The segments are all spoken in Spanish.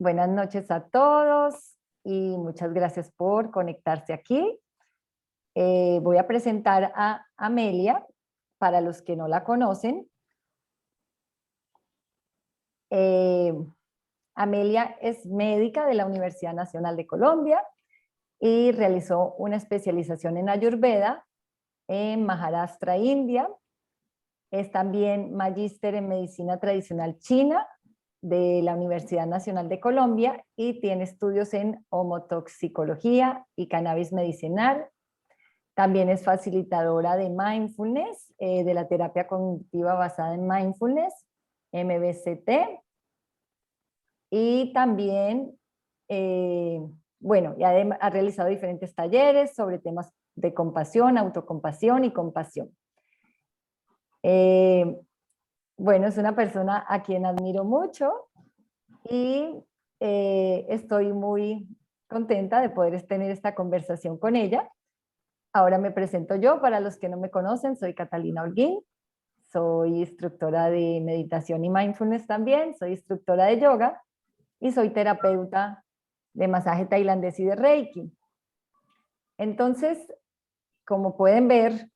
Buenas noches a todos y muchas gracias por conectarse aquí. Voy a presentar a Amelia, para los que no la conocen. Amelia es médica de la Universidad Nacional de Colombia y realizó una especialización en Ayurveda en Maharashtra, India. Es también magíster en medicina tradicional china de la Universidad Nacional de Colombia y tiene estudios en homotoxicología y cannabis medicinal. También es facilitadora de mindfulness, de la terapia cognitiva basada en mindfulness, MBCT. Y también, bueno, ya ha realizado diferentes talleres sobre temas de compasión, autocompasión y compasión. Bueno, es una persona a quien admiro mucho y estoy muy contenta de poder tener esta conversación con ella. Ahora me presento yo, para los que no me conocen, soy Catalina Holguín, soy instructora de meditación y mindfulness también, soy instructora de yoga y soy terapeuta de masaje tailandés y de Reiki. Entonces, como pueden ver,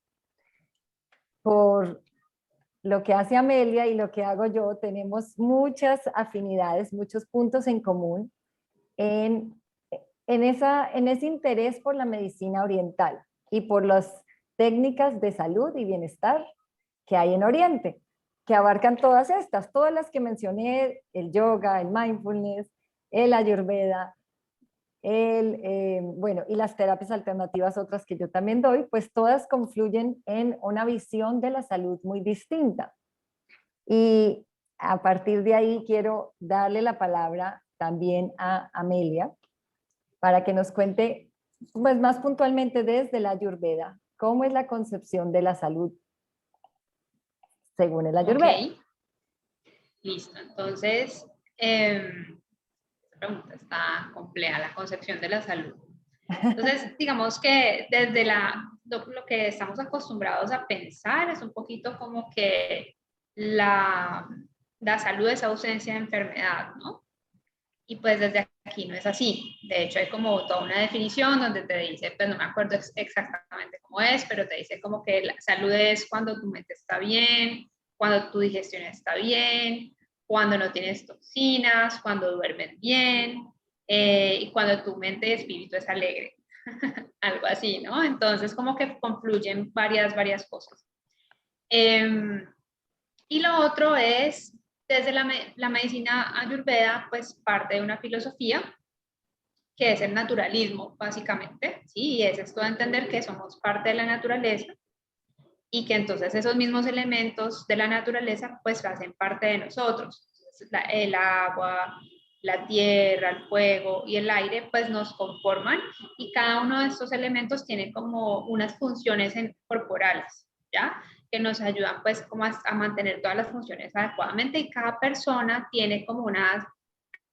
por lo que hace Amelia y lo que hago yo, tenemos muchas afinidades, muchos puntos en común en ese interés por la medicina oriental y por las técnicas de salud y bienestar que hay en Oriente, que abarcan todas estas, todas las que mencioné: el yoga, el mindfulness, el ayurveda, bueno, y las terapias alternativas, otras que yo también doy, pues todas confluyen en una visión de la salud muy distinta. Y a partir de ahí quiero darle la palabra también a Amelia para que nos cuente, pues, más puntualmente desde la Ayurveda, cómo es la concepción de la salud según el Ayurveda. Ok, listo. Entonces, esta pregunta está compleja, la concepción de la salud. Entonces, digamos que desde lo que estamos acostumbrados a pensar es un poquito como que la salud es ausencia de enfermedad, ¿no? Y pues desde aquí no es así. De hecho, hay como toda una definición donde te dice, pues no me acuerdo exactamente cómo es, pero te dice como que la salud es cuando tu mente está bien, cuando tu digestión está bien, cuando no tienes toxinas, cuando duermes bien y cuando tu mente y espíritu es alegre. Algo así, ¿no? Entonces como que confluyen varias cosas. Y lo otro es, desde la medicina ayurveda, pues parte de una filosofía que es el naturalismo, básicamente, ¿sí? Y es esto de entender que somos parte de la naturaleza y que entonces esos mismos elementos de la naturaleza pues hacen parte de nosotros. El agua, la tierra, el fuego y el aire pues nos conforman y cada uno de estos elementos tiene como unas funciones corporales, ¿ya? Que nos ayudan pues como a mantener todas las funciones adecuadamente y cada persona tiene como una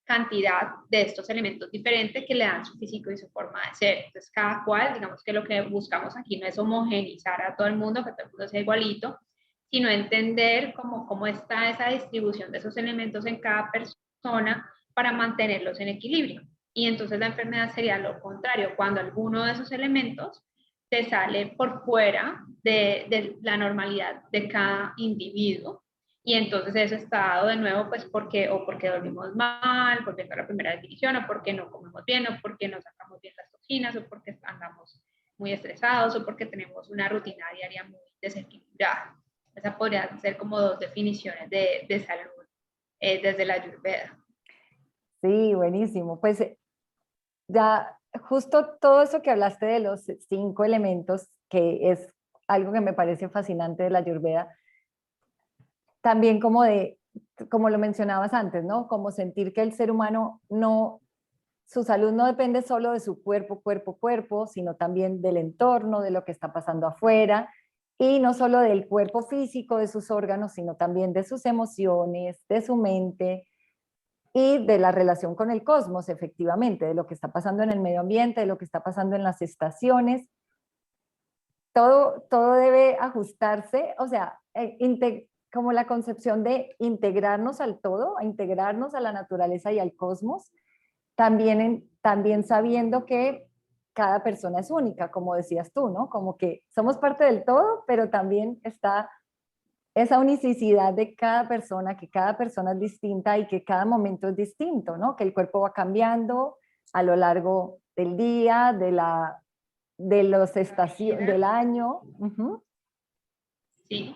cantidad de estos elementos diferentes que le dan su físico y su forma de ser. Entonces, cada cual, digamos que lo que buscamos aquí no es homogenizar a todo el mundo, que todo el mundo sea igualito, sino entender cómo está esa distribución de esos elementos en cada persona para mantenerlos en equilibrio. Y entonces la enfermedad sería lo contrario, cuando alguno de esos elementos se sale por fuera de la normalidad de cada individuo y entonces eso está dado de nuevo, pues porque dormimos mal, porque está la primera definición, o porque no comemos bien, o porque no sacamos bien las toxinas, o porque andamos muy estresados, o porque tenemos una rutina diaria muy desequilibrada. Esa podría ser como dos definiciones de salud desde la Ayurveda. Sí, buenísimo. Pues ya justo todo eso que hablaste de los 5 elementos, que es algo que me parece fascinante de la Ayurveda, también como lo mencionabas antes, ¿no? Como sentir que el ser humano no, su salud no depende solo de su cuerpo, sino también del entorno, de lo que está pasando afuera, y no solo del cuerpo físico, de sus órganos, sino también de sus emociones, de su mente y de la relación con el cosmos, efectivamente, de lo que está pasando en el medio ambiente, de lo que está pasando en las estaciones. Todo debe ajustarse, o sea, como la concepción de integrarnos al todo, a integrarnos a la naturaleza y al cosmos, también, también sabiendo que cada persona es única, como decías tú, ¿no? Como que somos parte del todo, pero también está esa unicidad de cada persona, que cada persona es distinta y que cada momento es distinto, ¿no? Que el cuerpo va cambiando a lo largo del día, de los estaciones, del año. Uh-huh. Sí,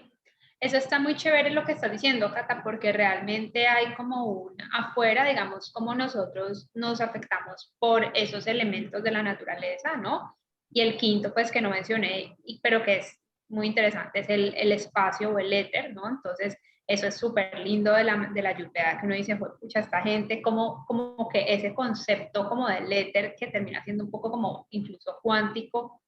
eso está muy chévere lo que estás diciendo, Cata, porque realmente hay como un afuera, digamos, como nosotros nos afectamos por esos elementos de la naturaleza, ¿no? Y el quinto, pues que no mencioné, pero que es muy interesante, es el espacio o el éter, ¿no? Entonces, eso es súper lindo de la Ayurveda, que uno dice, pucha, esta gente, como que ese concepto como del éter, que termina siendo un poco como incluso cuántico,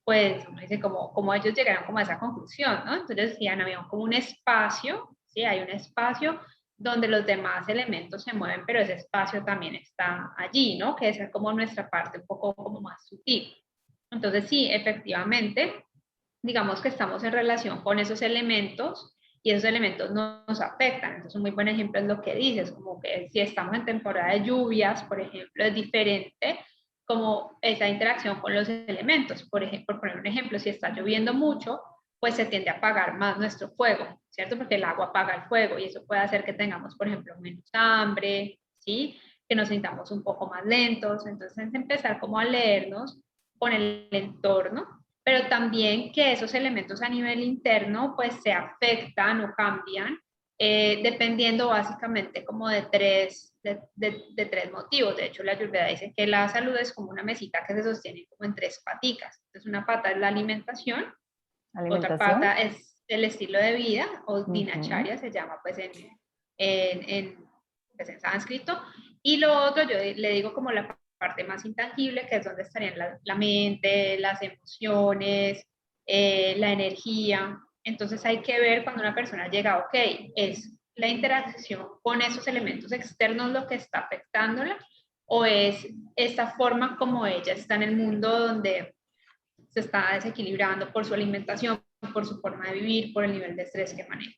pues uno dice como ellos llegaron como a esa conclusión, ¿no? Entonces decían, había como un espacio, ¿sí? Hay un espacio donde los demás elementos se mueven, pero ese espacio también está allí, ¿no? Que es como nuestra parte un poco como más sutil. Entonces sí, efectivamente, digamos que estamos en relación con esos elementos y esos elementos nos afectan. Entonces un muy buen ejemplo es lo que dices, como que si estamos en temporada de lluvias, por ejemplo, es diferente como esa interacción con los elementos. Por ejemplo, por poner un ejemplo, si está lloviendo mucho, pues se tiende a apagar más nuestro fuego, ¿cierto? Porque el agua apaga el fuego y eso puede hacer que tengamos, por ejemplo, menos hambre, ¿sí? Que nos sintamos un poco más lentos. Entonces, es empezar como a leernos con el entorno, pero también que esos elementos a nivel interno pues se afectan o cambian dependiendo básicamente como de tres motivos. De hecho, la Ayurveda dice que la salud es como una mesita que se sostiene como en tres paticas. Entonces, una pata es la alimentación, otra Alimentación. pata es el estilo de vida, o Uh-huh. dinacharya se llama pues pues en sánscrito, y lo otro yo le digo como la parte más intangible, que es donde estarían la mente, las emociones, la energía. Entonces hay que ver cuando una persona llega, ok, es la interacción con esos elementos externos lo que está afectándola, o es esta forma como ella está en el mundo donde se está desequilibrando por su alimentación, por su forma de vivir, por el nivel de estrés que maneja.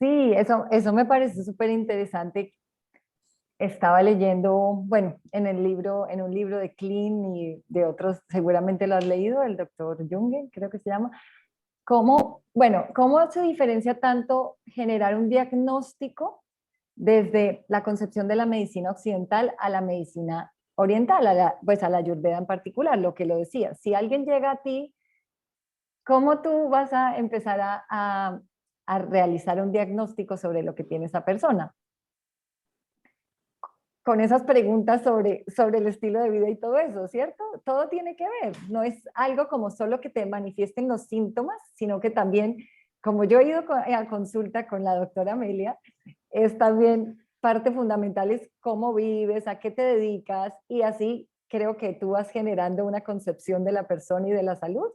Sí, eso me parece súper interesante. Estaba leyendo, bueno, en un libro de Klein y de otros, seguramente lo has leído, el doctor Junge, creo que se llama, cómo, bueno, cómo se diferencia tanto generar un diagnóstico desde la concepción de la medicina occidental a la medicina oriental, pues a la Ayurveda en particular, lo que lo decía. Si alguien llega a ti, ¿cómo tú vas a empezar a realizar un diagnóstico sobre lo que tiene esa persona? Con esas preguntas sobre el estilo de vida y todo eso, ¿cierto? Todo tiene que ver, no es algo como solo que te manifiesten los síntomas, sino que también, como yo he ido a consulta con la doctora Amelia, es también parte fundamental es cómo vives, a qué te dedicas y así creo que tú vas generando una concepción de la persona y de la salud.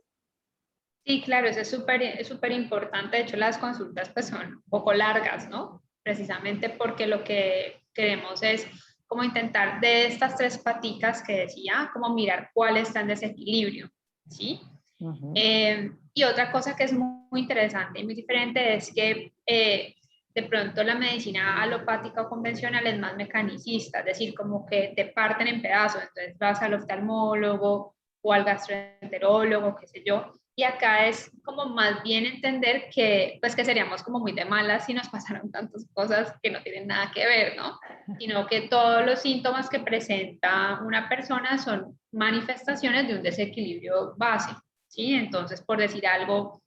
Sí, claro, eso es súper importante. De hecho, las consultas pues son un poco largas, ¿no? Precisamente porque lo que queremos es como intentar de estas tres paticas que decía, como mirar cuál está en desequilibrio, ¿sí? Ujú. Y otra cosa que es muy interesante y muy diferente es que de pronto la medicina alopática o convencional es más mecanicista, es decir, como que te parten en pedazos, entonces vas al oftalmólogo o al gastroenterólogo, qué sé yo, y acá es como más bien entender que, pues que seríamos como muy de malas si nos pasaran tantas cosas que no tienen nada que ver, ¿no? Sino que todos los síntomas que presenta una persona son manifestaciones de un desequilibrio base, ¿sí? Entonces, por decir algo,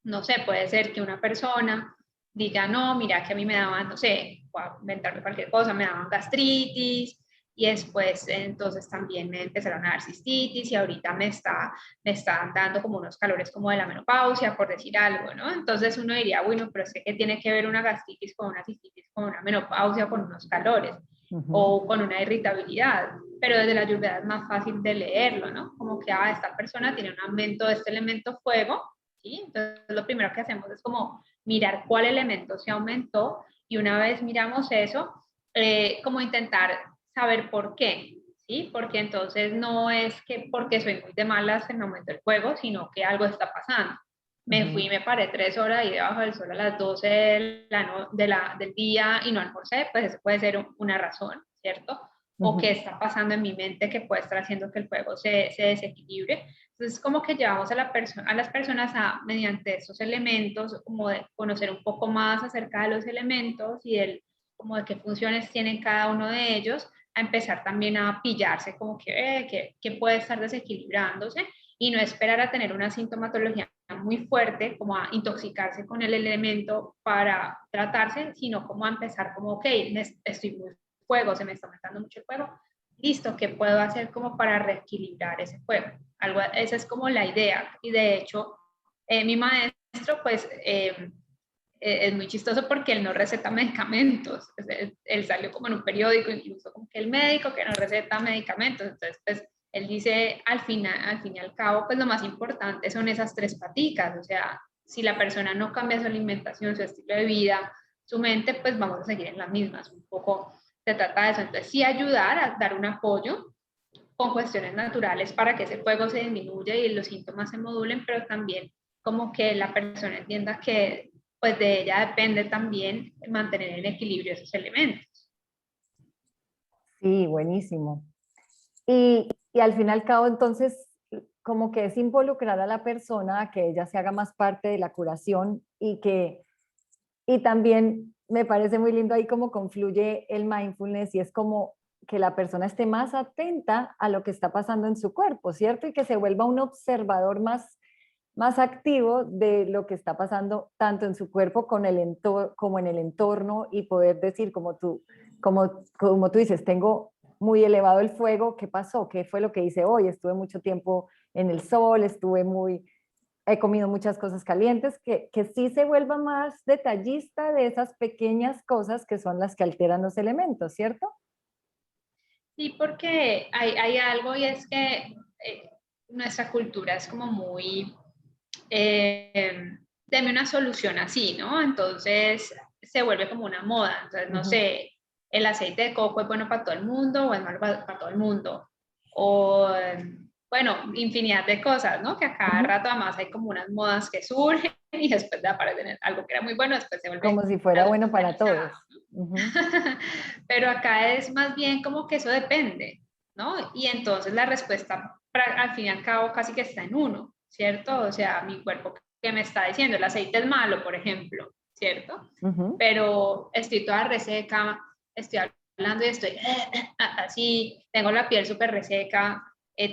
no sé, puede ser que una persona diga, no, mira que a mí me daban, no sé, voy a inventarme cualquier cosa, me daban gastritis y después entonces también me empezaron a dar cistitis y ahorita me están dando como unos calores como de la menopausia, por decir algo, ¿no? Entonces uno diría, bueno, pero es que ¿qué tiene que ver una gastritis con una cistitis, con una menopausia, con unos calores Ujú. o con una irritabilidad? Pero desde la ayurveda es más fácil de leerlo, ¿no? Como que, esta persona tiene un aumento de este elemento fuego, ¿sí? Entonces, lo primero que hacemos es como mirar cuál elemento se aumentó y una vez miramos eso, como intentar saber por qué, ¿sí? Porque entonces no es que porque soy muy de malas se me aumenta el fuego, sino que algo está pasando. Me fui, me paré 3 horas ahí debajo del sol a las 12 del día y no almorcé, pues eso puede ser una razón, ¿cierto? O qué está pasando en mi mente que puede estar haciendo que el juego se desequilibre. Entonces, como que llevamos a las personas mediante estos elementos, como de conocer un poco más acerca de los elementos y como de qué funciones tienen cada uno de ellos, a empezar también a pillarse como que puede estar desequilibrándose y no esperar a tener una sintomatología muy fuerte, como a intoxicarse con el elemento para tratarse, sino como a empezar como, ok, estoy muy fuego, se me está aumentando mucho el fuego, listo, ¿qué puedo hacer como para reequilibrar ese fuego? Esa es como la idea. Y de hecho, mi maestro, pues, es muy chistoso porque él no receta medicamentos. Él salió como en un periódico, incluso como que el médico que no receta medicamentos. Entonces, pues, él dice, al fin y al cabo, pues lo más importante son esas tres paticas. O sea, si la persona no cambia su alimentación, su estilo de vida, su mente, pues vamos a seguir en las mismas. Un poco se trata de eso. Entonces, sí ayudar a dar un apoyo con cuestiones naturales para que ese fuego se disminuya y los síntomas se modulen, pero también como que la persona entienda que pues de ella depende también mantener en equilibrio esos elementos. Sí, buenísimo. Y al fin y al cabo, entonces, como que es involucrar a la persona a que ella se haga más parte de la curación y también me parece muy lindo ahí cómo confluye el mindfulness y es como que la persona esté más atenta a lo que está pasando en su cuerpo, ¿cierto? Y que se vuelva un observador más activo de lo que está pasando tanto en su cuerpo como en el entorno y poder decir, como tú dices, tengo muy elevado el fuego, ¿qué pasó? ¿Qué fue lo que hice hoy? Estuve mucho tiempo en el sol, he comido muchas cosas calientes, que sí se vuelva más detallista de esas pequeñas cosas que son las que alteran los elementos, ¿cierto? Sí, porque hay algo y es que nuestra cultura es como muy, deme una solución así, ¿no? Entonces se vuelve como una moda. Entonces, no sé, el aceite de coco es bueno para todo el mundo o es malo para todo el mundo. O, bueno, infinidad de cosas, ¿no? Que a cada rato además hay como unas modas que surgen y después de aparecer algo que era muy bueno, después se vuelve Como si fuera algo bueno para satanizado. todos. Ujú. Pero acá es más bien como que eso depende, ¿no? Y entonces la respuesta al fin y al cabo casi que está en uno, ¿cierto? O sea, mi cuerpo que me está diciendo, el aceite es malo, por ejemplo, ¿cierto? Ujú. Pero estoy toda reseca, estoy hablando y estoy así, tengo la piel súper reseca,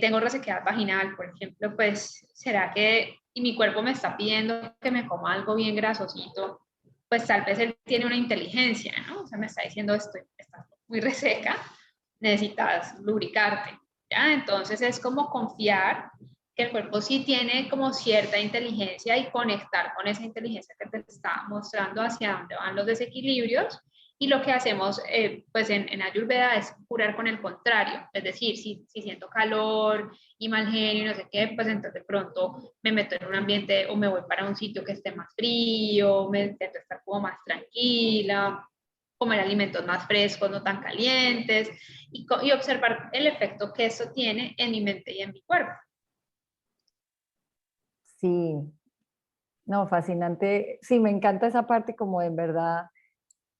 tengo resequedad vaginal, por ejemplo, pues, ¿será que y mi cuerpo me está pidiendo que me coma algo bien grasosito? Pues tal vez él tiene una inteligencia, ¿no? O sea, me está diciendo, estás muy reseca, necesitas lubricarte, ¿ya? Entonces es como confiar que el cuerpo sí tiene como cierta inteligencia y conectar con esa inteligencia que te está mostrando hacia dónde van los desequilibrios. Y lo que hacemos pues en Ayurveda es curar con el contrario, es decir, si siento calor y mal genio y no sé qué, pues entonces de pronto me meto en un ambiente o me voy para un sitio que esté más frío, me intento estar como más tranquila, comer alimentos más frescos, no tan calientes, y observar el efecto que eso tiene en mi mente y en mi cuerpo. Sí, no, fascinante. Sí, me encanta esa parte como en verdad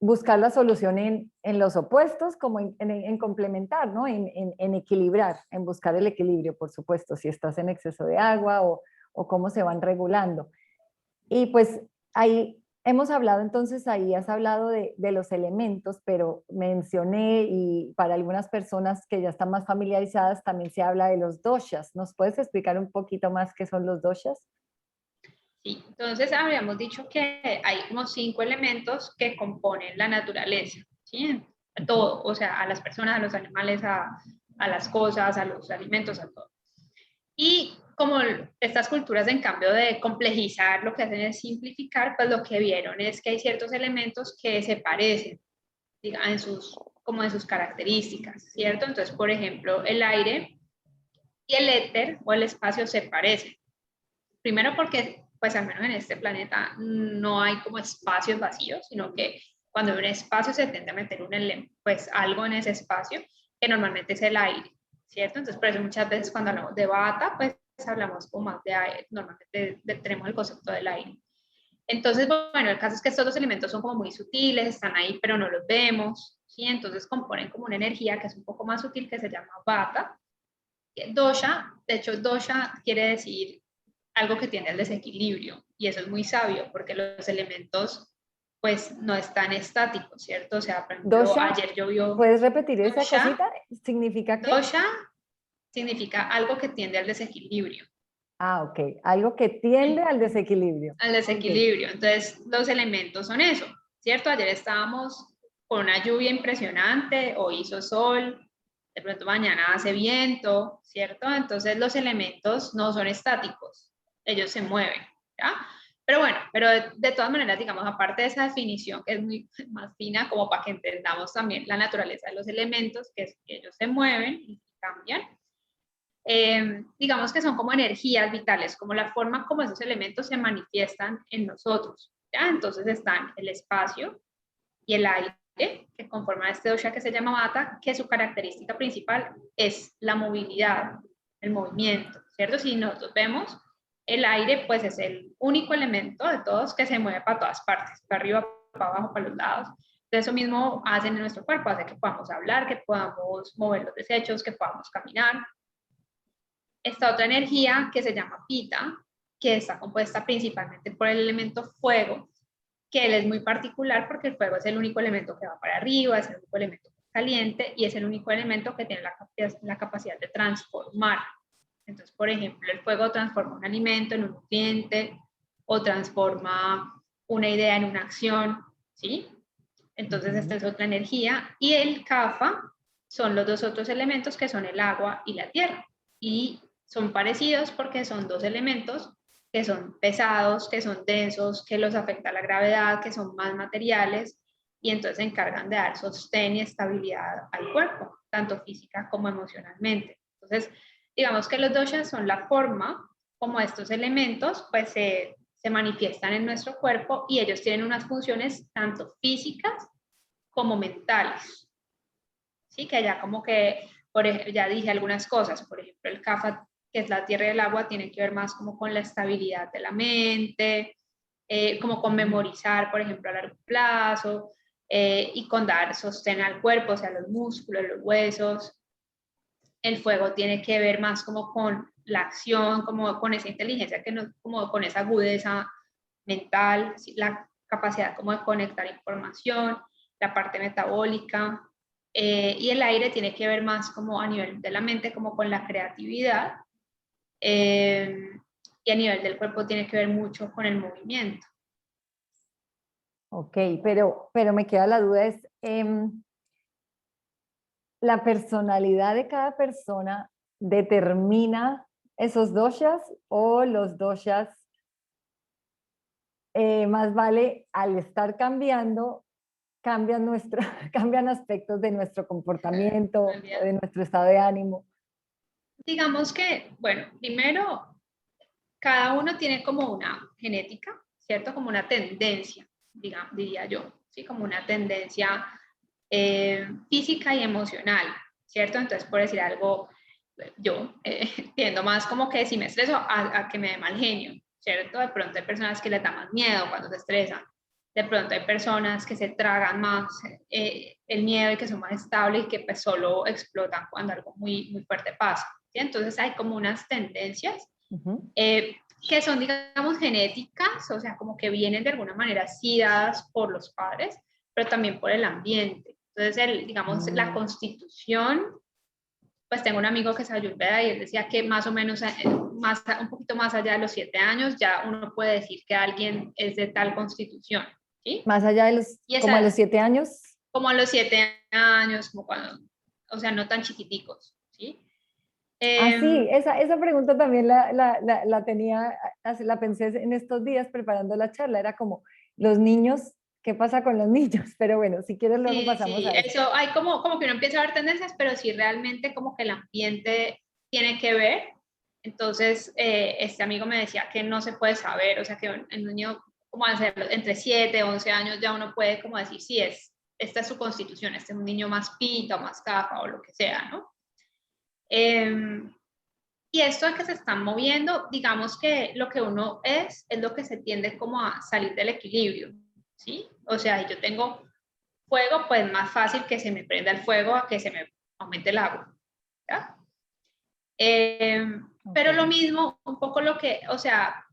buscar la solución en los opuestos, como en complementar, ¿no? En equilibrar, en buscar el equilibrio, por supuesto, si estás en exceso de agua o cómo se van regulando. Y pues ahí hemos hablado, entonces ahí has hablado de los elementos, pero mencioné y para algunas personas que ya están más familiarizadas también se habla de los doshas. ¿Nos puedes explicar un poquito más qué son los doshas? Sí, entonces habíamos dicho que hay como 5 elementos que componen la naturaleza, ¿sí? A Ujú. todo, o sea, a las personas, a los animales, a las cosas, a los alimentos, a todo. Y como estas culturas, en cambio de complejizar, lo que hacen es simplificar, pues lo que vieron es que hay ciertos elementos que se parecen, diga, como en sus características, ¿cierto? Entonces, por ejemplo, el aire y el éter o el espacio se parecen. Primero porque, pues al menos en este planeta, no hay como espacios vacíos, sino que cuando hay un espacio se tiende a meter pues algo en ese espacio, que normalmente es el aire, ¿cierto? Entonces, por eso muchas veces cuando hablamos de bata, pues hablamos como más de aire, normalmente tenemos el concepto del aire. Entonces, bueno, el caso es que estos dos elementos son como muy sutiles, están ahí, pero no los vemos, ¿sí? Entonces componen como una energía que es un poco más sutil, que se llama vata. Dosha, de hecho, dosha quiere decir algo que tiende al desequilibrio, y eso es muy sabio, porque los elementos, pues, no están estáticos, ¿cierto? O sea, por ejemplo, Dosha, ayer llovió. ¿puedes repetir esa Dosha, cosita? ¿Significa qué? dosha significa algo que tiende al desequilibrio. Ah, ok. Algo que tiende al desequilibrio. Al Ok. desequilibrio. Entonces, los elementos son eso, ¿cierto? Ayer estábamos con una lluvia impresionante, hoy hizo sol, de pronto mañana hace viento, ¿cierto? Entonces, los elementos no son estáticos, ellos se mueven, ¿ya? Pero bueno, pero de todas maneras, digamos, aparte de esa definición que es muy más fina, como para que entendamos también la naturaleza de los elementos, que es que ellos se mueven y cambian, digamos que son como energías vitales, como la forma como esos elementos se manifiestan en nosotros, ¿ya? Entonces están el espacio y el aire, que conforman este dosha que se llama vata, que su característica principal es la movilidad, el movimiento, ¿cierto? Si nosotros vemos, el aire pues es el único elemento de todos que se mueve para todas partes, para arriba, para abajo, para los lados. Entonces, eso mismo hace en nuestro cuerpo, hace que podamos hablar, que podamos mover los desechos, que podamos caminar. Esta otra energía que se llama pita, que está compuesta principalmente por el elemento fuego, que él es muy particular porque el fuego es el único elemento que va para arriba, es el único elemento caliente y es el único elemento que tiene la capacidad de transformar. Entonces, por ejemplo, el fuego transforma un alimento en un nutriente o transforma una idea en una acción, ¿sí? Entonces, esta es otra energía. Y el kapha son los dos otros elementos que son el agua y la tierra. Y son parecidos porque son dos elementos que son pesados, que son densos, que los afecta la gravedad, que son más materiales y entonces se encargan de dar sostén y estabilidad al cuerpo, tanto física como emocionalmente. Entonces, digamos que los doshas son la forma como estos elementos pues se manifiestan en nuestro cuerpo y ellos tienen unas funciones tanto físicas como mentales. Sí, que ya como que, ya dije algunas cosas, por ejemplo, el kapha, que es la tierra y el agua, tiene que ver más como con la estabilidad de la mente, como con memorizar, por ejemplo, a largo plazo, y con dar sostén al cuerpo, o sea, los músculos, los huesos. El fuego tiene que ver más como con la acción, como con esa inteligencia, que no, como con esa agudeza mental, la capacidad como de conectar información, la parte metabólica, y el aire tiene que ver más como a nivel de la mente, como con la creatividad, y a nivel del cuerpo tiene que ver mucho con el movimiento. Ok, pero me queda la duda, es la personalidad de cada persona determina esos doshas o los doshas más vale al estar cambiando, cambian, cambian aspectos de nuestro comportamiento, de nuestro estado de ánimo. Digamos que, bueno, primero, cada uno tiene como una genética, ¿cierto? Como una tendencia, digamos, diría yo, ¿sí? Como una tendencia física y emocional, ¿cierto? Entonces, por decir algo, yo tiendo más como que si me estreso a que me dé mal genio, ¿cierto? De pronto hay personas que les da más miedo cuando se estresan, de pronto hay personas que se tragan más el miedo y que son más estables y que pues solo explotan cuando algo muy, muy fuerte pasa, ¿sí? Entonces hay como unas tendencias que son, digamos, genéticas, o sea, como que vienen de alguna manera sí dadas por los padres, pero también por el ambiente. Entonces, digamos, la constitución, pues tengo un amigo que es ayurveda y él decía que más o menos, un poquito más allá de los 7 años, ya uno puede decir que alguien es de tal constitución, ¿sí? Más allá de los, Y como a los esa, 7 años. como a los 7 años, como cuando, o sea, no tan chiquiticos, ¿sí? Ah, sí, Eh, esa pregunta también la tenía, la pensé en estos días preparando la charla, era como, los niños, ¿qué pasa con los niños? Pero bueno, si quieres luego Sí, pasamos sí, a eso. eso hay como que uno empieza a ver tendencias, pero sí realmente como que el ambiente tiene que ver. Entonces, este amigo me decía que no se puede saber, o sea, que el niño, como hacerlo, entre 7 11 años ya uno puede como decir, sí, esta es su constitución, este es un niño más pita o más cafa o lo que sea, ¿no? Eh, Y esto de que se están moviendo, digamos que lo que uno es lo que se tiende como a salir del equilibrio, ¿sí? O sea, yo tengo fuego, pues más fácil que se me prenda el fuego a que se me aumente el agua, ¿ya? Pero lo Ok. mismo, un poco lo que, o sea,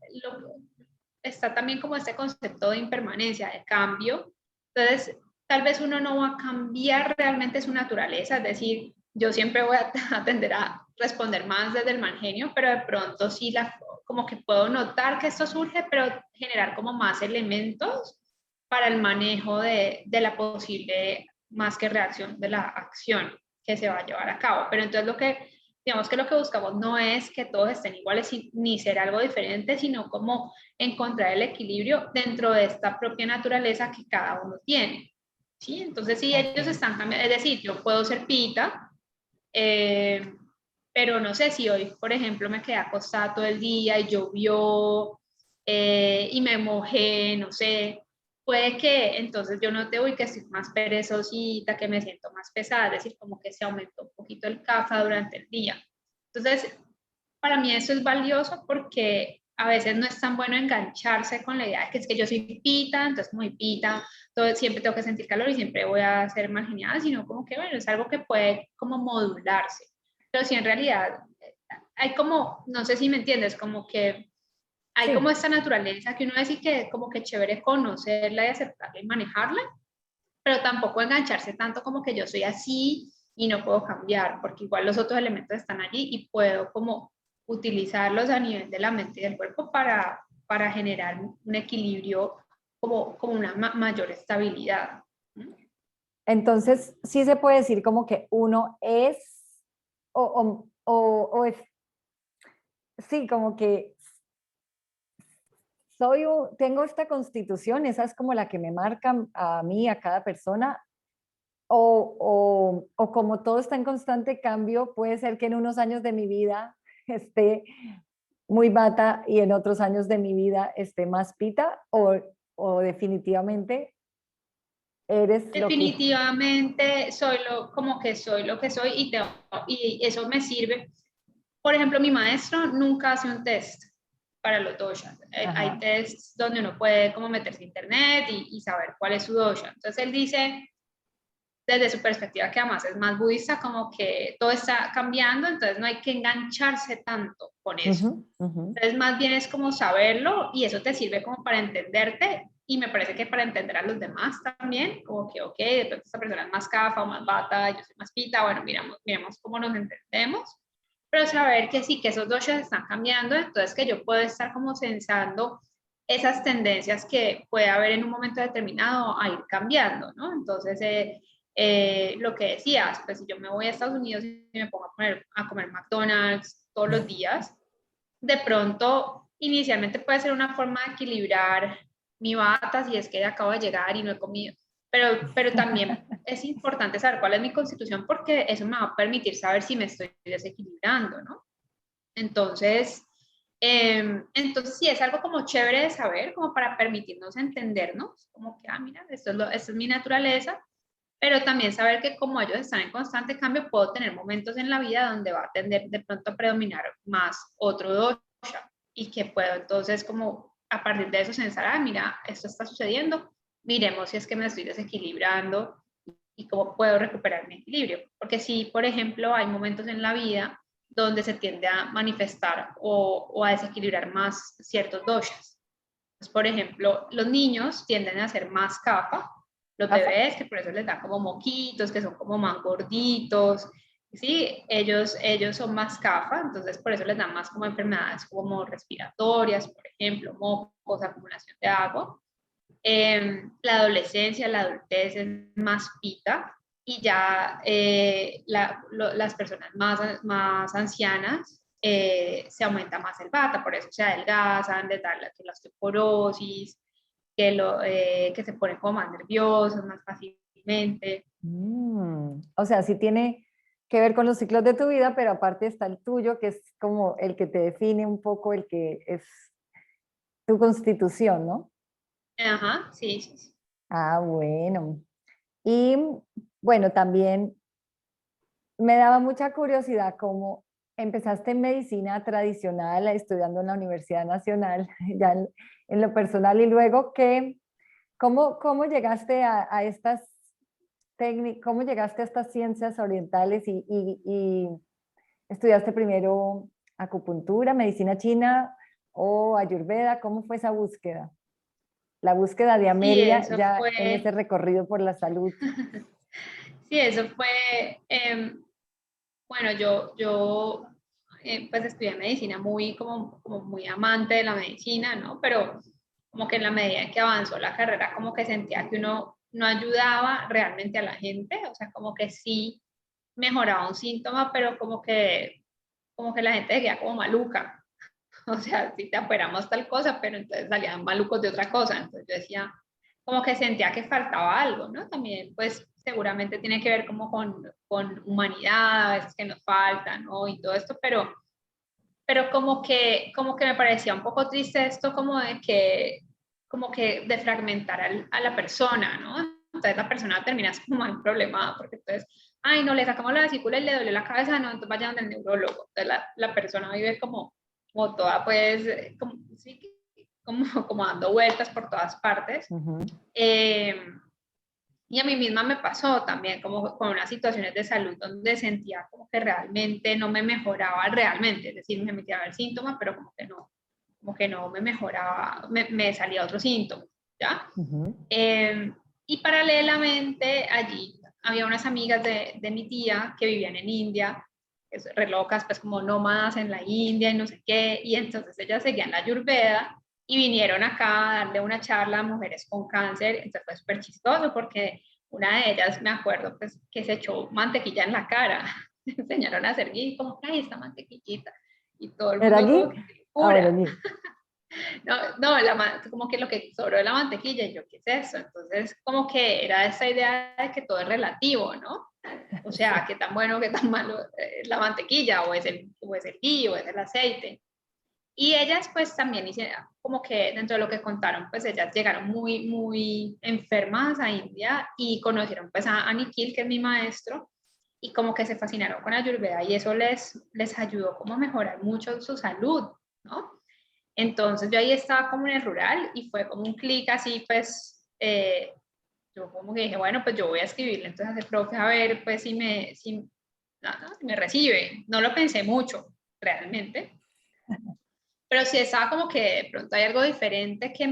está también como este concepto de impermanencia, de cambio. Entonces, tal vez uno no va a cambiar realmente su naturaleza, es decir, yo siempre voy a tender a responder más desde el mal genio, pero de pronto sí como que puedo notar que esto surge, pero generar como más elementos para el manejo de la posible, más que reacción, de la acción que se va a llevar a cabo. Pero entonces digamos que lo que buscamos no es que todos estén iguales ni ser algo diferente, sino como encontrar el equilibrio dentro de esta propia naturaleza que cada uno tiene. ¿Sí? Entonces, si ellos Ok. están cambiando, es decir, yo puedo ser pita, eh, pero no sé si hoy, por ejemplo, me quedé acostada todo el día y llovió y me mojé, no sé, puede que entonces yo note, uy, que estoy más perezosita, que me siento más pesada, es decir, como que se aumentó un poquito el cafa durante el día. Entonces, para mí eso es valioso porque a veces no es tan bueno engancharse con la idea de que es que yo soy pita, entonces muy pita, siempre tengo que sentir calor y siempre voy a ser mal genial, sino como que, bueno, es algo que puede como modularse. Pero sí, en realidad, hay como, no sé si me entiendes, como que hay como Sí. esta naturaleza que uno dice que como que chévere conocerla y aceptarla y manejarla, pero tampoco engancharse tanto como que yo soy así y no puedo cambiar, porque igual los otros elementos están allí y puedo como utilizarlos a nivel de la mente y del cuerpo para generar un equilibrio como una mayor estabilidad. Entonces, sí se puede decir como que uno es, o es, sí, como que tengo esta constitución, esa es como la que me marca a mí, a cada persona, o como todo está en constante cambio, puede ser que en unos años de mi vida esté muy bata y en otros años de mi vida esté más pita, o definitivamente eres lo que... Definitivamente como que soy lo que soy y eso me sirve. Por ejemplo, mi maestro nunca hace un test para los doshas. Hay Ajá. tests donde uno puede como meterse a internet y saber cuál es su dosha. Entonces él dice, desde su perspectiva, que además es más budista, como que todo está cambiando, entonces no hay que engancharse tanto con eso. Ujú, ujú. Entonces, más bien es como saberlo y eso te sirve como para entenderte y me parece que para entender a los demás también, como que, ok, de pronto esta persona es más cafa o más bata, yo soy más pita, bueno, miramos cómo nos entendemos, pero saber que sí, que esos dos ya están cambiando, entonces que yo puedo estar como sensando esas tendencias que puede haber en un momento determinado a ir cambiando, ¿no? Entonces, lo que decías, pues si yo me voy a Estados Unidos y me pongo a comer McDonald's todos los días, de pronto inicialmente puede ser una forma de equilibrar mi bata si es que acabo de llegar y no he comido, pero también es importante saber cuál es mi constitución porque eso me va a permitir saber si me estoy desequilibrando, ¿no? Entonces, entonces sí, es algo como chévere de saber, como para permitirnos entendernos, como que, mira, esto es mi naturaleza, pero también saber que como ellos están en constante cambio, puedo tener momentos en la vida donde va a tender de pronto a predominar más otro dosha y que puedo entonces como a partir de eso pensar, mira, esto está sucediendo, miremos si es que me estoy desequilibrando y cómo puedo recuperar mi equilibrio. Porque si, por ejemplo, hay momentos en la vida donde se tiende a manifestar o a desequilibrar más ciertos doshas. Pues, por ejemplo, los niños tienden a ser más kapha, los Kafa. bebés, que por eso les dan como moquitos, que son como más gorditos, sí, ellos son más kapha, entonces por eso les dan más como enfermedades como respiratorias, por ejemplo, mocos, acumulación de agua. La adolescencia, la adultez es más pita y ya las personas más ancianas se aumenta más el bata, por eso se adelgazan, de tal que la osteoporosis, que se ponen como más nerviosos más fácilmente. O sea, sí tiene que ver con los ciclos de tu vida, pero aparte está el tuyo, que es como el que te define un poco, el que es tu constitución, ¿no? Ajá, sí, sí, sí. Ah, bueno. Y bueno, también me daba mucha curiosidad cómo empezaste en medicina tradicional, estudiando en la Universidad Nacional, ya en lo personal, y luego ¿cómo llegaste a estas cómo llegaste a estas ciencias orientales y estudiaste primero acupuntura, medicina china o ayurveda? ¿Cómo fue esa búsqueda? La búsqueda de Sí, Amelia eso ya fue, en ese recorrido por la salud. sí, eso fue, bueno, yo pues estudié medicina muy, como muy amante de la medicina, ¿no? Pero como que en la medida en que avanzó la carrera, como que sentía que uno no ayudaba realmente a la gente, o sea, como que sí mejoraba un síntoma, pero como que la gente seguía como maluca. O sea, si te operamos tal cosa, pero entonces salían malucos de otra cosa. Entonces yo decía, como que sentía que faltaba algo, ¿no? También, pues seguramente tiene que ver como con humanidad, a veces que nos falta, ¿no? Y todo esto, pero como que me parecía un poco triste esto como que de fragmentar a la persona, ¿no? Entonces la persona termina como un problema, porque entonces, ay, no, le sacamos la vesícula y le duele la cabeza, no, entonces vayan del neurólogo. Entonces la persona vive como toda, pues, como, sí, como dando vueltas por todas partes. Ujú. Eh, y a mí misma me pasó también como con unas situaciones de salud donde sentía como que realmente no me mejoraba realmente, es decir, me metía el síntoma, pero como que no me mejoraba, me salía otro síntoma, ¿ya? Ujú. Y paralelamente allí había unas amigas de mi tía que vivían en India, re locas, pues como nómadas en la India y no sé qué, y entonces ellas seguían la Ayurveda y vinieron acá a darle una charla a mujeres con cáncer, entonces fue súper chistoso porque una de ellas, me acuerdo, pues que se echó mantequilla en la cara, me enseñaron a hacer y como, ay, esta mantequillita, y todo el ¿Era mundo como allí? que se Ah, bueno, cura. allí. No, no como que lo que sobró de la mantequilla, y yo, ¿qué es eso? Entonces, como que era esa idea de que todo es relativo, ¿no? O sea, Sí. qué tan bueno, qué tan malo es la mantequilla, o es el ghee, o es el aceite. Y ellas, pues, también hicieron, como que dentro de lo que contaron, pues, ellas llegaron muy, muy enfermas a India y conocieron, pues, a Nikhil, que es mi maestro, y como que se fascinaron con Ayurveda y eso les ayudó como a mejorar mucho su salud, ¿no? Entonces yo ahí estaba como en el rural y fue como un clic así, pues yo como que dije, bueno, pues yo voy a escribirle entonces al profe a ver, pues si me recibe. No lo pensé mucho, realmente, pero sí estaba como que de pronto hay algo diferente Que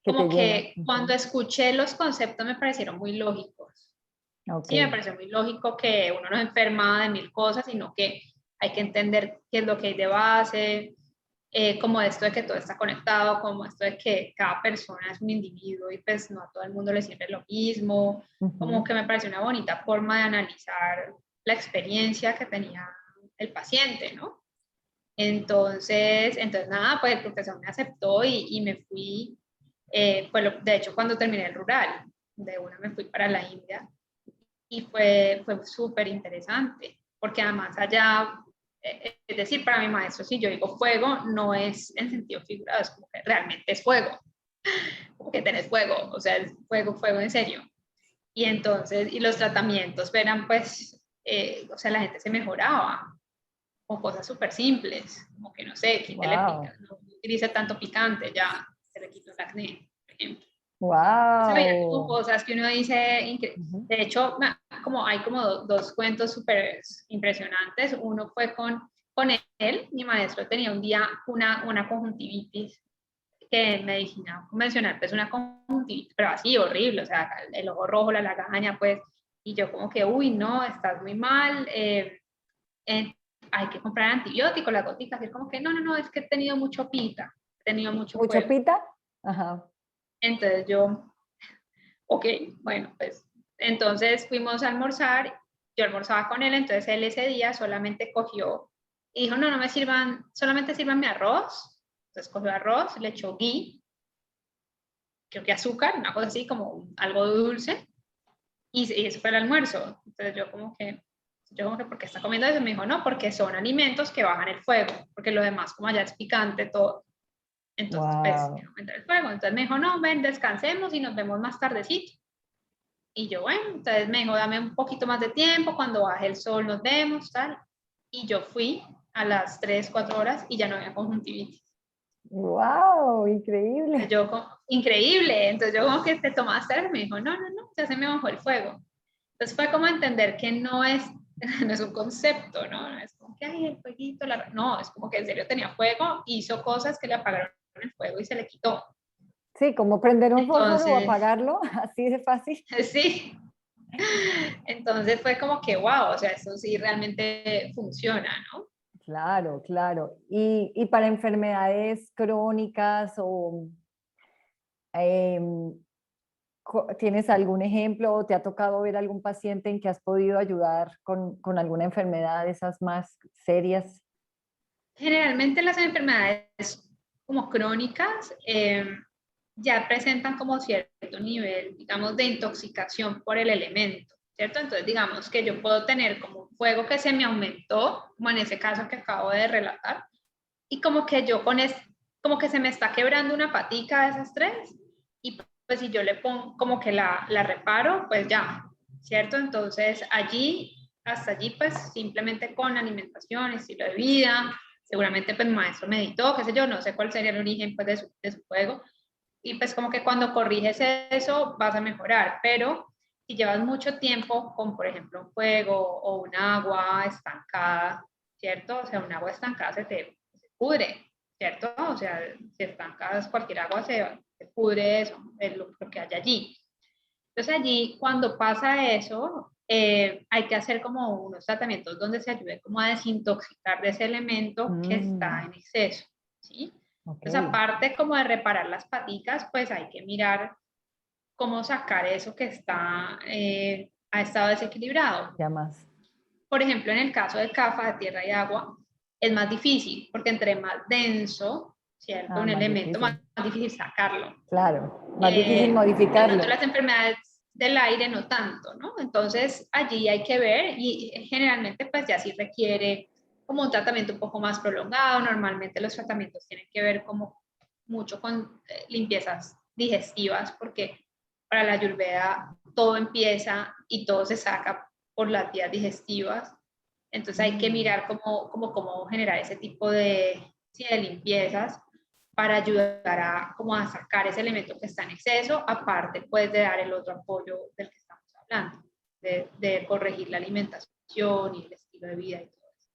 te como llena. que cuando Ujú. escuché los conceptos me parecieron muy lógicos. Ok. Sí, me pareció muy lógico que uno no se enferma de mil cosas, sino que hay que entender qué es lo que hay de base, como esto de que todo está conectado, como esto de que cada persona es un individuo y pues no a todo el mundo le sirve lo mismo, como Ujú. que me pareció una bonita forma de analizar la experiencia que tenía el paciente, ¿no? Entonces nada, pues el profesor me aceptó y me fui, de hecho cuando terminé el rural, de una me fui para la India y fue súper interesante, porque además allá, es decir, para mi maestro, si yo digo fuego, no es en sentido figurado, es como que realmente es fuego, como que tenés fuego, o sea, es fuego, fuego en serio. Y entonces, y los tratamientos eran pues, o sea, la gente se mejoraba con cosas súper simples, como que no sé, quítale Wow. picante, no utilice tanto picante, ya se le quitó el acné, por ejemplo. Se veían como Wow. cosas que uno dice, Ujú. de hecho, como hay como dos cuentos súper impresionantes. Uno fue con él, mi maestro tenía un día una conjuntivitis, que en medicina convencional pues una conjuntivitis, pero así horrible, o sea, el ojo rojo, la lagaña, pues, y yo como que, uy, no, estás muy mal, eh, hay que comprar antibióticos, las gotitas, y es como que, no, no, no, es que he tenido mucho pita, he tenido mucho ¿Mucho fuego. pita? Ajá. Entonces yo, ok, bueno, pues entonces fuimos a almorzar, yo almorzaba con él, entonces él ese día solamente cogió y dijo, no, no me sirvan, solamente sirvan mi arroz. Entonces cogió arroz, le echó ghee, creo que azúcar, una cosa así, como algo dulce, y eso fue el almuerzo. Entonces yo como que, ¿por qué está comiendo eso? Me dijo, no, porque son alimentos que bajan el fuego, porque lo demás, como allá es picante, todo. Entonces, pues, Wow. aumentar el fuego. Entonces me dijo, no, ven, descansemos y nos vemos más tardecito. Y yo, bueno, entonces me dijo, dame un poquito más de tiempo, cuando baje el sol nos vemos, tal. y yo fui a las 3, 4 horas y ya no había conjuntivitis. ¡Wow! Increíble. Increíble. Entonces yo como que te tomaste, y me dijo, no, no, no, ya se me bajó el fuego. Entonces fue como entender que no es, no es un concepto, ¿no? No es como que, ay, el fueguito, no, es como que en serio tenía fuego, hizo cosas que le apagaron el fuego y se le quitó. Sí, como prender un fósforo o Entonces, apagarlo, así de fácil. sí, entonces fue como que, wow, o sea, eso sí realmente funciona, ¿no? Claro, claro. Y para enfermedades crónicas o em, ¿tienes algún ejemplo o te ha tocado ver algún paciente en que has podido ayudar con alguna enfermedad de esas más serias? Generalmente las enfermedades como crónicas ya presentan como cierto nivel, digamos, de intoxicación por el elemento, ¿cierto? Entonces, digamos que yo puedo tener como un fuego que se me aumentó, como en ese caso que acabo de relatar, y como que yo como que se me está quebrando una patica de esas tres, y pues si yo le pongo como que la reparo, pues ya, ¿cierto? Entonces hasta allí pues simplemente con alimentación, estilo de vida, seguramente pues maestro meditó, qué sé yo, no sé cuál sería el origen pues de su juego, y pues como que cuando corriges eso vas a mejorar, pero si llevas mucho tiempo con, por ejemplo, un fuego o un agua estancada, ¿cierto? O sea, un agua estancada se pudre, ¿cierto? O sea, si estancas cualquier agua se pudre eso, es lo que hay allí. Entonces allí, cuando pasa eso, hay que hacer como unos tratamientos donde se ayude como a desintoxicar de ese elemento que está Mm, en exceso, ¿sí? ok, Entonces, aparte como de reparar las paticas, pues hay que mirar cómo sacar eso que ha estado desequilibrado. ya más. Por ejemplo, en el caso de CAFA, de tierra y agua, es más difícil, porque entre más denso, ¿cierto? Ah, Un más elemento, difícil. más difícil sacarlo. Claro, más difícil De pronto modificarlo. las enfermedades del aire no tanto, ¿no? Entonces allí hay que ver y generalmente pues ya sí requiere como un tratamiento un poco más prolongado. Normalmente los tratamientos tienen que ver como mucho con limpiezas digestivas porque para la ayurveda todo empieza y todo se saca por las vías digestivas. Entonces hay que Mm, mirar cómo generar ese tipo sí, de limpiezas para ayudar como a sacar ese elemento que está en exceso, aparte pues de dar el otro apoyo del que estamos hablando, de corregir la alimentación y el estilo de vida y todo eso.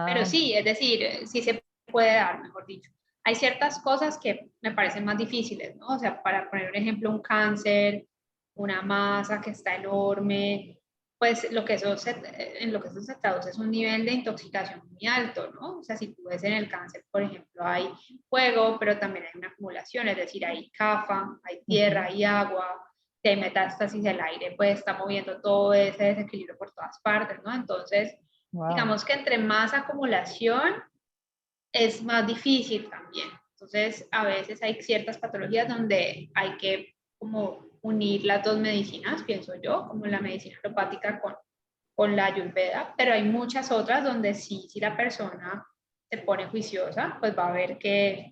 Pero ah, sí, es decir, sí se puede dar, mejor dicho. Hay ciertas cosas que me parecen más difíciles, ¿no? O sea, para poner un ejemplo, un cáncer, una masa que está enorme, pues en lo que eso se traduce es un nivel de intoxicación muy alto, ¿no? O sea, si tú ves en el cáncer, por ejemplo, hay fuego, pero también hay una acumulación, es decir, hay cafa, hay tierra, ujú, hay agua, si hay metástasis, el aire pues está moviendo todo ese desequilibrio por todas partes, ¿no? Entonces, wow. digamos que entre más acumulación es más difícil también. Entonces, a veces hay ciertas patologías donde hay que como unir las dos medicinas, pienso yo, como la medicina alopática con la ayurveda, pero hay muchas otras donde sí, si la persona se pone juiciosa, pues va a ver que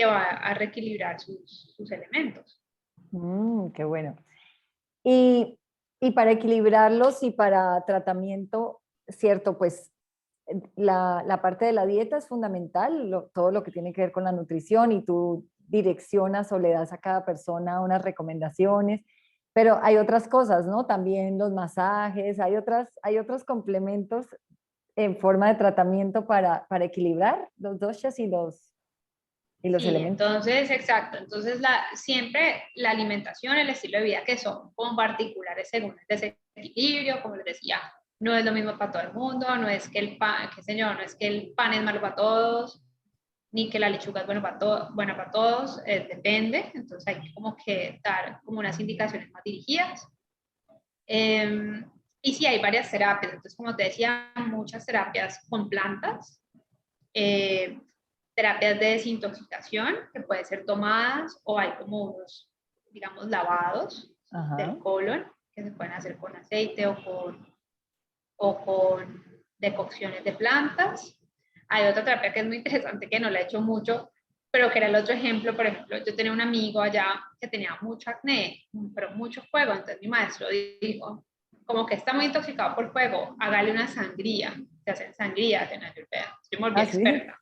va a reequilibrar sus elementos. Qué bueno. Y, y para equilibrarlos y para tratamiento, cierto, pues la parte de la dieta es fundamental, todo lo que tiene que ver con la nutrición y tú direccionas o le das a cada persona unas recomendaciones, pero hay otras cosas, ¿no? También los masajes, hay otros complementos en forma de tratamiento para equilibrar los doshas y los Sí, elementos. entonces, exacto. Entonces, siempre la alimentación, el estilo de vida que son como particulares según el desequilibrio, como les decía, no es lo mismo para todo el mundo, no es que el pan, qué sé yo, no es que el pan es malo para todos, ni que la lechuga es buena para todos, depende. Entonces, hay que como que dar como unas indicaciones más dirigidas. Y sí, hay varias terapias. Entonces, como te decía, muchas terapias con plantas. Eh, Terapias de desintoxicación que pueden ser tomadas o hay como unos, digamos, lavados del Ajá. colon que se pueden hacer con aceite o con decocciones de plantas. Hay otra terapia que es muy interesante que no la he hecho mucho, pero que era el otro ejemplo. Por ejemplo, yo tenía un amigo allá que tenía mucho acné, pero mucho fuego. Entonces mi maestro dijo, como que está muy intoxicado por fuego, hágale una sangría. Se hacen sangrías en Ayurveda. Yo me volví ¿Ah, sí? experta.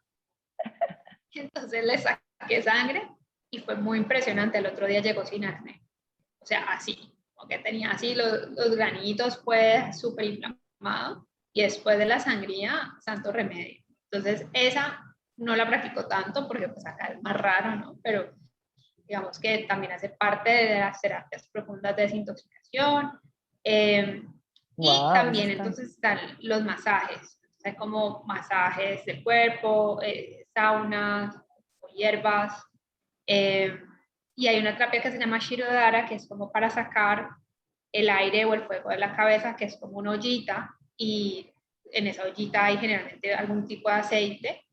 Entonces le saqué sangre y fue muy impresionante. El otro día llegó sin acné. O sea, así, como que tenía así los granitos, pues súper inflamado. Y después de la sangría, santo remedio. Entonces, esa no la practico tanto porque pues acá es más raro, ¿no? Pero digamos que también hace parte de las terapias profundas de desintoxicación. Y Wow, eso también está. entonces están los masajes, o sea, como masajes del cuerpo, saunas, o hierbas. eh, y hay una terapia que se llama Shirodhara, que es como para sacar el aire o el fuego de la cabeza, que es como una ollita, y en esa ollita hay generalmente algún tipo de aceite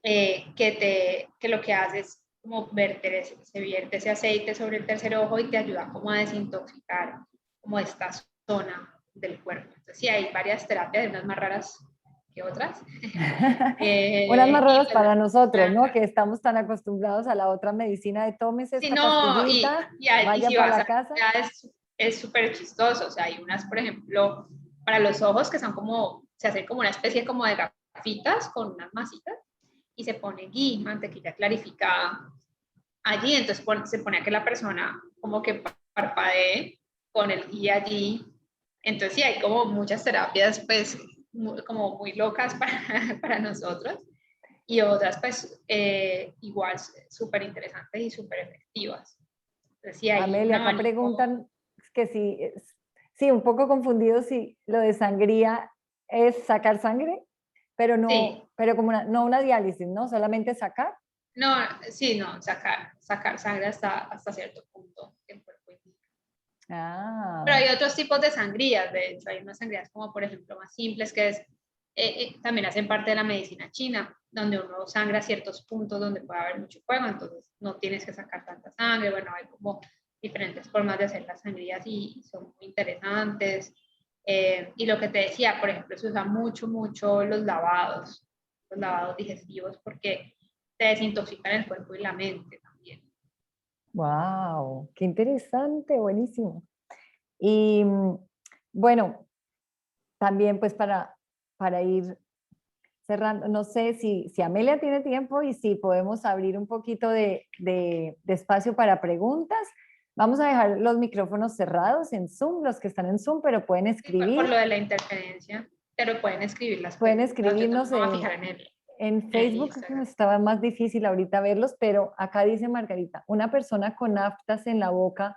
que lo que hace es como verter se vierte ese aceite sobre el tercer ojo y te ayuda como a desintoxicar como esta zona del cuerpo. Entonces sí, hay varias terapias, unas más raras que otras. Unas más Y raras pues, para nosotros, ¿no? ajá. Que estamos tan acostumbrados a la otra medicina de tómese Sí, esta no, pastillita, y vaya si para vas la a casa. ya es súper chistoso, o sea, hay unas, por ejemplo, para los ojos que son como, se hacen como una especie como de gafitas con unas masitas y se pone ghee, mantequilla clarificada allí, entonces se pone a que la persona como que parpadee con el ghee allí, entonces sí, hay como muchas terapias pues como muy locas para nosotros y otras pues igual súper interesantes y súper efectivas. Entonces sí, hay un Amelia, acá abanico. preguntan que si, sí, un poco confundido si lo de sangría es sacar sangre, pero Sí, no, pero como una, no una diálisis, ¿no? Solamente sacar. no, sí, no, sacar sangre hasta cierto punto del cuerpo. Pero Ah, hay otros tipos de sangrías, de hecho, hay unas sangrías como por ejemplo más simples que también hacen parte de la medicina china, donde uno sangra ciertos puntos donde puede haber mucho fuego, entonces no tienes que sacar tanta sangre, bueno, hay como diferentes formas de hacer las sangrías y son muy interesantes. Y lo que te decía, por ejemplo, se usa mucho los lavados digestivos, porque te desintoxican el cuerpo y la mente también. wow, qué interesante, buenísimo. Y bueno, también pues para ir cerrando, no sé si Amelia tiene tiempo y si podemos abrir un poquito de espacio para preguntas. Vamos a dejar los micrófonos cerrados en Zoom, los que están en Zoom, pero pueden Sí, por escribir, lo de la interferencia, pero pueden escribir las pueden preguntas. Yo también escribirnos me voy a fijar en en el Facebook, que Instagram. estaba más difícil ahorita verlos, pero acá dice Margarita, una persona con aftas en la boca,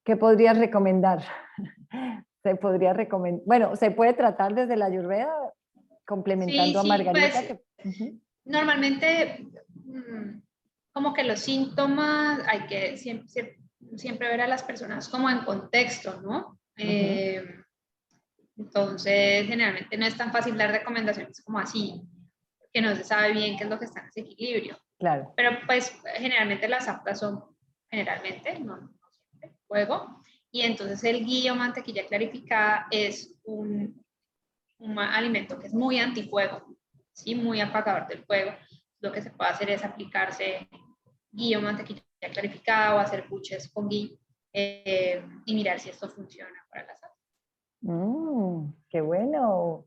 ¿qué podrías recomendar? Se podría recomendar, bueno, se puede tratar desde la Ayurveda, Sí, complementando a sí, Margarita, pues que ujú, normalmente como que los síntomas hay que siempre ver a las personas como en contexto, ¿no? ujú, Entonces, generalmente no es tan fácil dar recomendaciones como así, que no se sabe bien qué es lo que está en ese equilibrio. claro. Pero pues generalmente las aptas son, generalmente, no siempre, fuego. Y entonces el ghee o mantequilla clarificada es un alimento que es muy antifuego, ¿sí? Muy apagador del fuego. Lo que se puede hacer es aplicarse ghee o mantequilla clarificada o hacer buches con ghee y mirar si esto funciona para la salud. Qué bueno,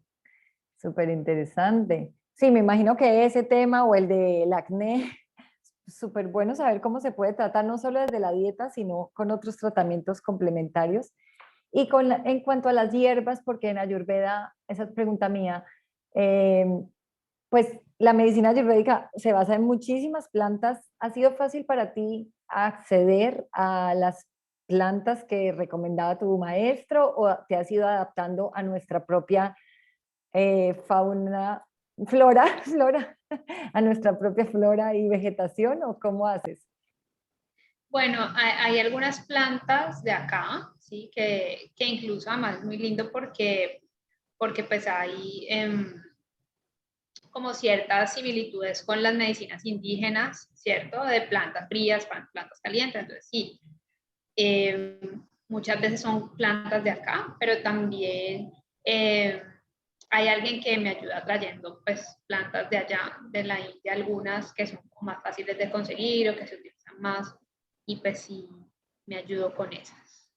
súper interesante. Sí, me imagino que ese tema o el del acné, súper bueno saber cómo se puede tratar no solo desde la dieta, sino con otros tratamientos complementarios. Y en cuanto a las hierbas, porque en Ayurveda, esa es pregunta mía, eh, pues la medicina ayurvédica se basa en muchísimas plantas. ¿Ha sido fácil para ti acceder a las plantas que recomendaba tu maestro o te has ido adaptando a nuestra propia fauna, flora, flora, a nuestra propia flora y vegetación o cómo haces? Bueno, hay algunas plantas de acá, ¿sí? Que incluso además es muy lindo porque pues hay como ciertas similitudes con las medicinas indígenas, ¿cierto? De plantas frías, plantas calientes, entonces sí, eh, muchas veces son plantas de acá, pero también hay alguien que me ayuda trayendo pues plantas de allá, de la India, algunas que son más fáciles de conseguir o que se utilizan más, y pues sí, me ayudo con esas.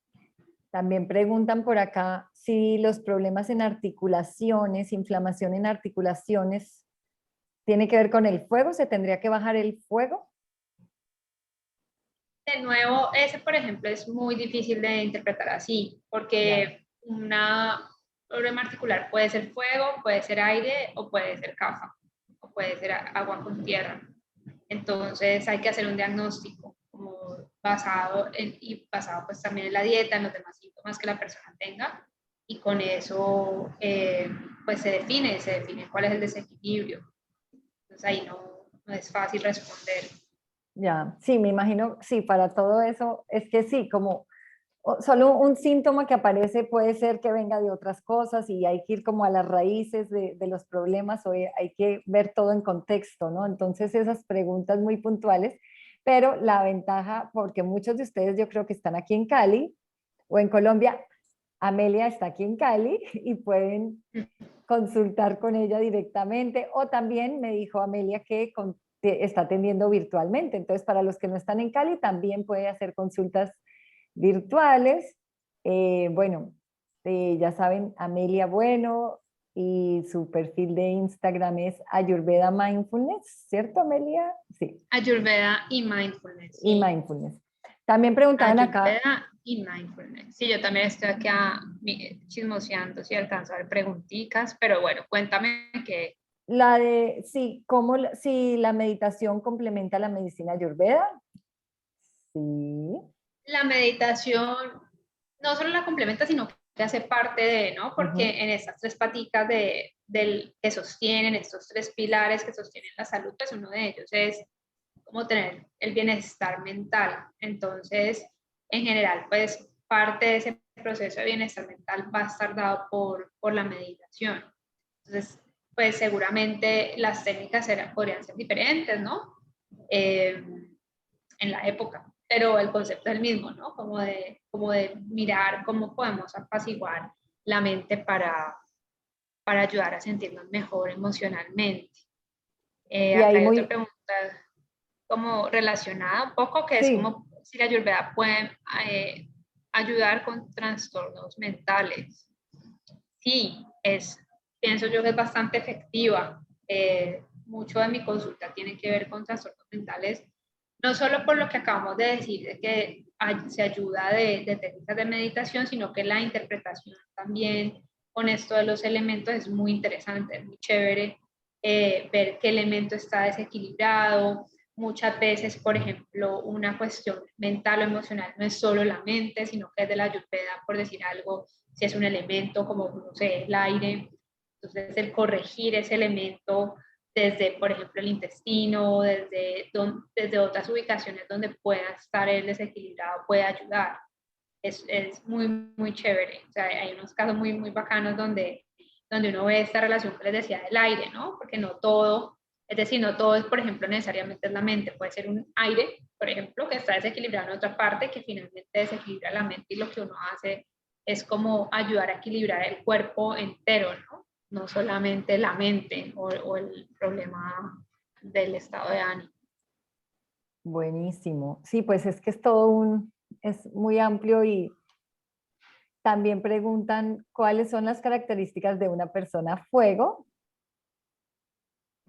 También preguntan por acá si los problemas en articulaciones, inflamación en articulaciones, tiene que ver con el fuego, ¿se tendría que bajar el fuego? De nuevo, ese, por ejemplo, es muy difícil de interpretar así, Ya. porque una problema articular puede ser fuego, puede ser aire o puede ser CAFA, o puede ser agua con tierra. Entonces hay que hacer un diagnóstico como basado y basado pues también en la dieta, en los demás síntomas que la persona tenga, y con eso pues se define cuál es el desequilibrio. Entonces ahí no es fácil responder. Ya, sí, me imagino, sí, para todo eso, es que sí, como solo un síntoma que aparece puede ser que venga de otras cosas y hay que ir como a las raíces de los problemas o hay que ver todo en contexto, ¿no? Entonces esas preguntas muy puntuales, pero la ventaja, porque muchos de ustedes yo creo que están aquí en Cali o en Colombia, Amelia está aquí en Cali y pueden consultar con ella directamente o también me dijo Amelia que está atendiendo virtualmente, entonces para los que no están en Cali también puede hacer consultas virtuales. Bueno, ya saben, Amelia Bueno y su perfil de Instagram es Ayurveda Mindfulness, ¿cierto Amelia? Sí, Ayurveda y mindfulness, y sí. Mindfulness. También preguntaban acá, Ayurveda y mindfulness. Sí, yo también estoy acá chismoseando si alcanzo a ver preguntitas, pero bueno, cuéntame que la de, sí, cómo, si la meditación complementa la medicina Ayurveda. Sí. la meditación no solo la complementa, sino que hace parte de, ¿no? Ujú. Porque en estas tres paticas que sostienen, estos tres pilares que sostienen la salud, pues uno de ellos es como tener el bienestar mental. Entonces, en general, pues parte de ese proceso de bienestar mental va a estar dado por la meditación. Entonces, pues seguramente las técnicas podrían ser diferentes, ¿no? En la época, pero el concepto es el mismo, ¿no? Como de mirar cómo podemos apaciguar la mente para ayudar a sentirnos mejor emocionalmente. Y Acá ahí hay otra muy, pregunta como relacionada un poco, que es sí, como si la ayurveda puede ayudar con trastornos mentales. Sí, pienso yo que es bastante efectiva. Mucho de mi consulta tiene que ver con trastornos mentales, no solo por lo que acabamos de decir, de que se ayuda de técnicas de meditación, sino que la interpretación también con esto de los elementos es muy interesante, es muy chévere ver qué elemento está desequilibrado. Muchas veces, por ejemplo, una cuestión mental o emocional no es solo la mente, sino que es de la ayurveda, por decir algo, si es un elemento como, no sé, el aire. Entonces, el corregir ese elemento desde, por ejemplo, el intestino, desde otras ubicaciones donde pueda estar el desequilibrado, puede ayudar. Es muy, muy chévere. O sea, hay unos casos muy, muy bacanos donde uno ve esta relación que les decía del aire, ¿no? Porque no todo, es decir, no todo es, por ejemplo, necesariamente es la mente. Puede ser un aire, por ejemplo, que está desequilibrado en otra parte, que finalmente desequilibra la mente y lo que uno hace es como ayudar a equilibrar el cuerpo entero, ¿no? No solamente la mente o el problema del estado de ánimo. buenísimo. Sí, pues es que es todo es muy amplio y también preguntan cuáles son las características de una persona fuego.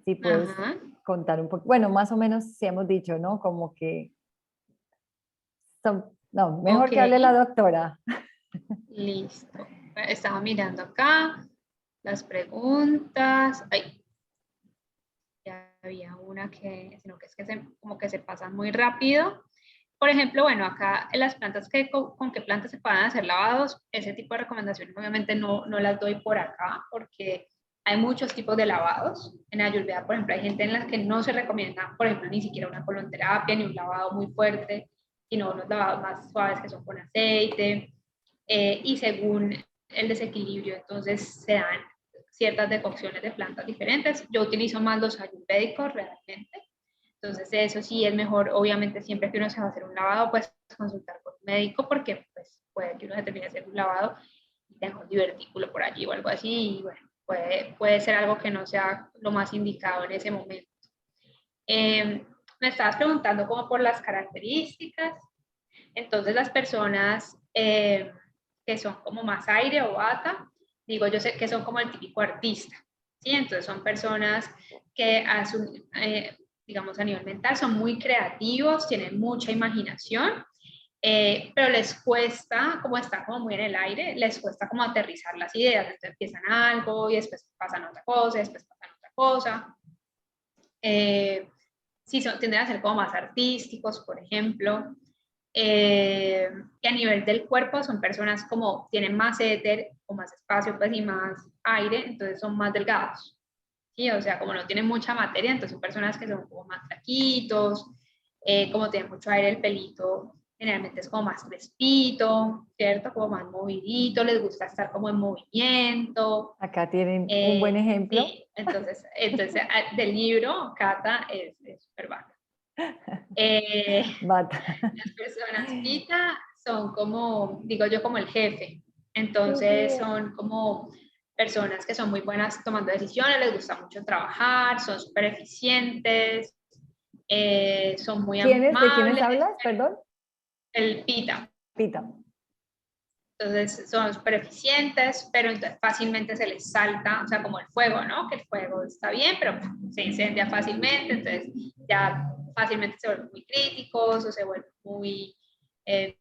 Si puedes Ajá, contar un poco, bueno, más o menos sí hemos dicho, ¿no? Como que no, mejor ok, que hable la doctora. listo. Estaba mirando acá las preguntas. Ay, ya había una sino que es que como que se pasan muy rápido. Por ejemplo, bueno, acá en las plantas con qué plantas se pueden hacer lavados, ese tipo de recomendaciones obviamente no las doy por acá porque hay muchos tipos de lavados. En Ayurveda, por ejemplo, hay gente en las que no se recomienda, por ejemplo, ni siquiera una colonterapia ni un lavado muy fuerte, sino unos lavados más suaves que son con aceite. Y según el desequilibrio, entonces se dan ciertas decocciones de plantas diferentes. Yo utilizo más los ayurvédicos realmente. Entonces, eso sí es mejor, obviamente, siempre que uno se va a hacer un lavado, pues consultar con un médico, porque pues, puede que uno se termine haciendo un lavado y tenga un divertículo por allí o algo así, y bueno, puede ser algo que no sea lo más indicado en ese momento. Me estabas preguntando como por las características, entonces las personas que son como más aire o bata, digo yo sé que son como el típico artista, ¿sí? Entonces son personas que digamos a nivel mental son muy creativos, tienen mucha imaginación, pero les cuesta, como están como muy en el aire, les cuesta como aterrizar las ideas, entonces empiezan algo y después pasan otra cosa, y después pasan otra cosa. Sí, tienden a ser como más artísticos, por ejemplo, que a nivel del cuerpo son personas como tienen más éter o más espacio pues, y más aire, entonces son más delgados, ¿sí? O sea, como no tienen mucha materia, entonces son personas que son como más flaquitos, como tienen mucho aire el pelito, generalmente es como más crespito, ¿cierto? Como más movidito, les gusta estar como en movimiento. Acá tienen un buen ejemplo. Sí, entonces del libro, Cata es súper bacana. Bata. Las personas pita son como, digo yo, como el jefe. Entonces Sí. son como personas que son muy buenas tomando decisiones, les gusta mucho trabajar, son súper eficientes, son muy ¿Quiénes? ¿De quiénes amables. hablas? Perdón. El pita. Pita. Entonces son súper eficientes, pero entonces fácilmente se les salta, o sea, como el fuego, ¿no? Que el fuego está bien, pero se incendia fácilmente, entonces ya fácilmente se vuelven muy críticos o se vuelven muy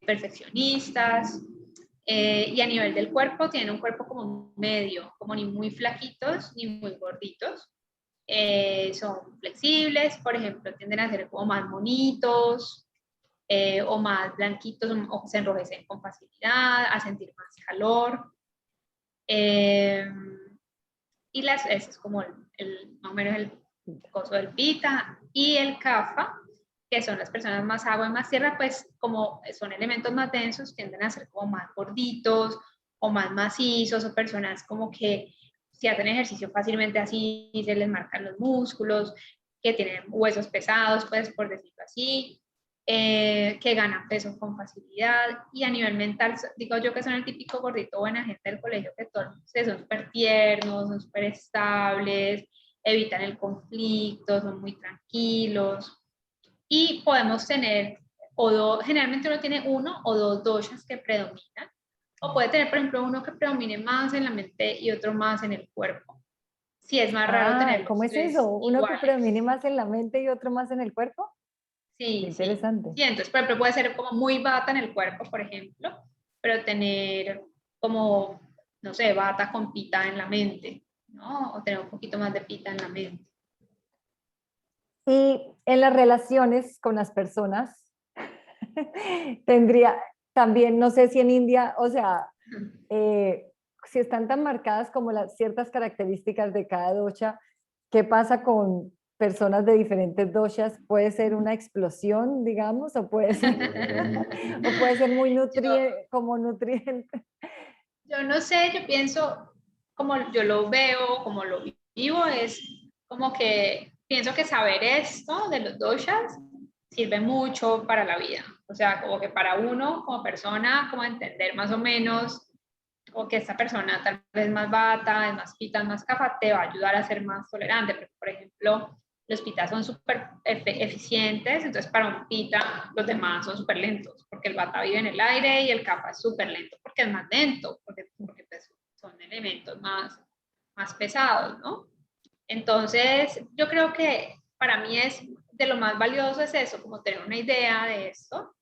perfeccionistas. Y a nivel del cuerpo, tienen un cuerpo como medio, como ni muy flaquitos ni muy gorditos. Son flexibles, por ejemplo, tienden a ser como más bonitos, o más blanquitos o se enrojecen con facilidad, a sentir más calor. Y ese es como más o menos el coso del pita. Y el kafa, que son las personas más agua y más tierra, pues como son elementos más densos, tienden a ser como más gorditos o más macizos, o personas como que si hacen ejercicio fácilmente así, se les marcan los músculos, que tienen huesos pesados, pues por decirlo así, que ganan peso con facilidad. Y a nivel mental, digo yo que son el típico gordito buena gente del colegio, que todos son súper tiernos, son súper estables, evitan el conflicto, son muy tranquilos. Y podemos tener, generalmente uno tiene uno o dos doshas que predominan, o puede tener, por ejemplo, uno que predomine más en la mente y otro más en el cuerpo. Si es más raro Ah, tener ¿cómo los es eso? tres ¿Uno que iguales. predomine más en la mente y otro más en el cuerpo? Qué Sí, sí. interesante. Sí, entonces, por ejemplo, puede ser como muy bata en el cuerpo, por ejemplo, pero tener como, no sé, bata con pita en la mente, ¿no? O tener un poquito más de pita en la mente. Y en las relaciones con las personas, tendría también, no sé si en India, o sea, si están tan marcadas como las ciertas características de cada dosha, ¿qué pasa con personas de diferentes doshas? ¿Puede ser una explosión, digamos, o puede ser, o puede ser muy Yo, como nutriente? yo no sé, yo pienso, como yo lo veo, como lo vivo, es como que pienso que saber esto de los doshas sirve mucho para la vida. O sea, como que para uno como persona, como entender más o menos, o que esta persona tal vez más bata, es más pita, más cafa, te va a ayudar a ser más tolerante. Porque, por ejemplo, los pitas son súper eficientes, entonces para un pita los demás son súper lentos, porque el bata vive en el aire y el cafa es súper lento porque es más lento, porque pues, son elementos más pesados, ¿no? Entonces, yo creo que para mí es de lo más valioso es eso, como tener una idea de esto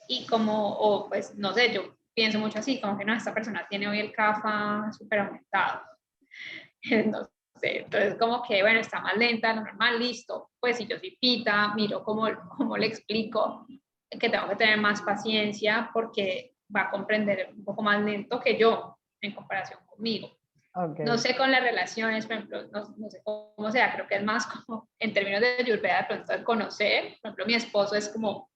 y como, o pues, no sé, yo pienso mucho así, como que no, esta persona tiene hoy el CAFA súper aumentado. No sé, entonces como que, bueno, está más lenta, lo normal, listo. Pues si yo soy pita, miro cómo le explico que tengo que tener más paciencia porque va a comprender un poco más lento que yo en comparación conmigo. No Ok. sé con las relaciones, por ejemplo, no sé cómo sea, creo que es más como en términos de Ayurveda, de pronto el conocer, por ejemplo, mi esposo es como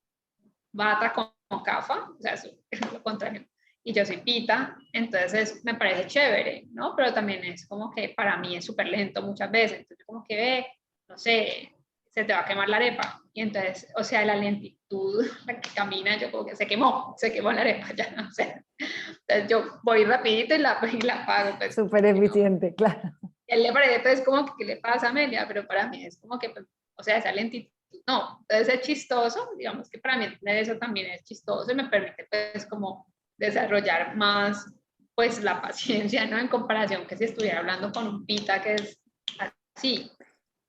bata con cafa, o sea, es lo contrario, y yo soy pita, entonces me parece chévere, ¿no? Pero también es como que para mí es súper lento muchas veces, entonces como que ve, no sé, se te va a quemar la arepa, y entonces, o sea, la lentitud, la que camina, yo como que se quemó la arepa, ya no sé. Entonces yo voy rapidito y la apago, pues, Súper porque no. eficiente, claro. Él le parece, pues, como que, ¿qué le pasa a Amelia? Pero para mí es como que, pues, o sea, esa lentitud, no. Entonces es chistoso, digamos que para mí entender eso también es chistoso y me permite, pues, como desarrollar más pues la paciencia, ¿no? En comparación que si estuviera hablando con un pita que es así.